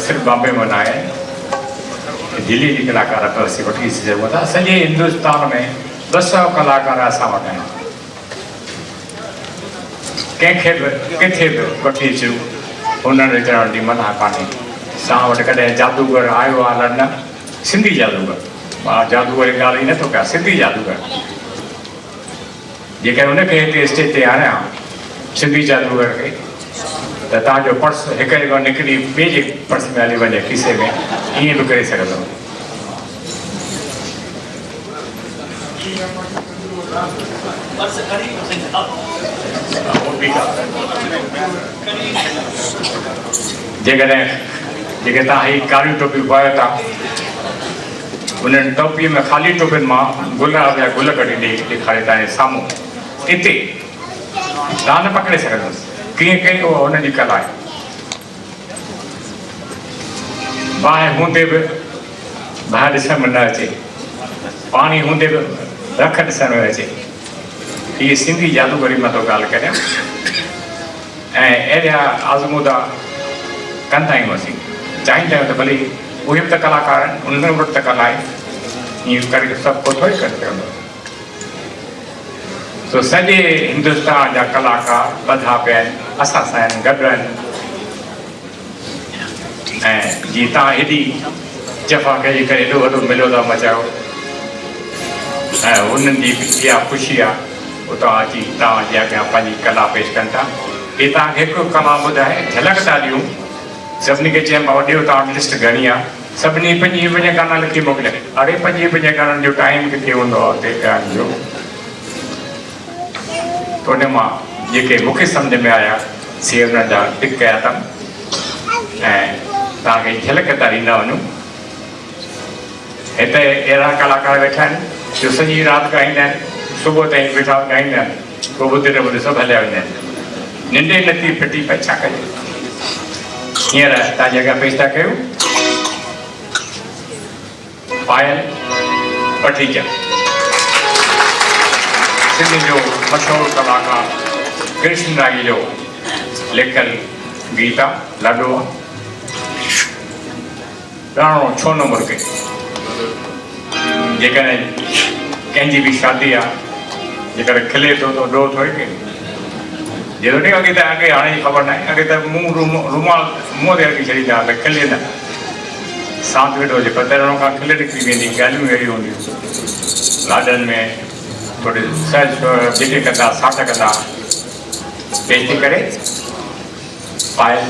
सिर्फ बॉम्बे में ना है, दिल्ली जी कलाकार वठी सघूं था। सॼे हिंदुस्तान में 200 कलाकार असां वटि आहिनि। कंहिंखे बि किथे बि वठी अचूं हुननि विकिणण जी मना कान्हे। असां वटि कॾहिं जादूगर आयो आहे लंडन, सिंधी जादूगर, मां जादूगर जी ॻाल्हि ई नथो कयां, सिंधी जादूगर जेकर उनखे हिते स्टेज ते आणियां सिंधी जादूगर खे त तव्हांजो पर्स हिकु जॻह निकिरी ॿिए जे पर्स में हली वञे खीसे में, ईअं बि करे सघंदो। जेके तव्हां ही कारी टोपी पायो था, उन्हनि टोपीअ में ख़ाली टोपियुनि मां गुलाब जा गुल कढी ॾेखारे तव्हांजे साम्हूं हिते तव्हां न पकिड़े सघंदुसि कीअं कई उहा हुनजी कला आहे। बाहि हूंदे बि बाहि ॾिसण में न अचे, पाणी हूंदे बि रख ॾिसण में अचे। इहे सिंधी जादूगरी मां थो ॻाल्हि करियां ऐं अहिड़ा आज़मूदा कंदा आहियूं असीं। चाहींदा आहियूं त भली उहे बि त कलाकार आहिनि, उन्हनि वटि त कला आहे, ईअं करे सभु को थोरी करे सघंदो। तो सॼे हिंदुस्तान जा कलाकार ॿधा पिया आहिनि, असां सां आहिनि, गॾु आहिनि। ऐं जीअं तव्हां हेॾी जफ़ा कई करे एॾो वॾो मिलो था मचायो ऐं उन्हनि जी इहा ख़ुशी आहे, उहो तव्हां अची तव्हांजे अॻियां पंहिंजी कला पेश कनि था। हे तव्हांखे हिकु कला ॿुधाए झलक था ॾियूं। सभिनी खे चइबो आहे वॾियो तव्हां लिस्ट घणी आहे, सभिनी 25 गाना लिखी मोकिलिया। अरे 25 गाननि जो टाइम किथे हूंदो आहे हुते ॻाइण जो। तो उन मां जेके मूंखे सम्झ में आया से उन्हनि जा टिक कया अथमि ऐं तव्हांखे झलक था ॾींदा वञूं। हिते अहिड़ा कलाकार वेठा आहिनि जो सॼी राति ॻाईंदा आहिनि, सुबुह ताईं वेठा ॻाईंदा आहिनि, पोइ ॿुधे त ॿुधे सभु हलिया वेंदा आहिनि। निंड ई नथी फिटी पए, छा कजे। हींअर तव्हांजे अॻियां पेश था कयूं पायल पठीजा, सिंध जो मशहूरु कलाकार कृष्ण राई जो लिखियलु गीत आहे, लाॾो आहे। ॾाढो छो न मुर्गे जेकॾहिं कंहिंजी बि शादी आहे, जेकर खिले थो त ॾोह थोरी के ज़रूरी अॻे त अॻे हाणे जी ख़बर न आहे। अॻे त मुंहुं रुमाल मुंहं ते रखी छॾींदा त खिले न, सांत वेठो हुजे पर तॾहिं खां खिले निकिरी वेंदी। ॻाल्हियूं अहिड़ियूं हूंदियूं लाॾनि में, थोरी सहज जेके कंदा साठ कंदा। पेश थी करे पायल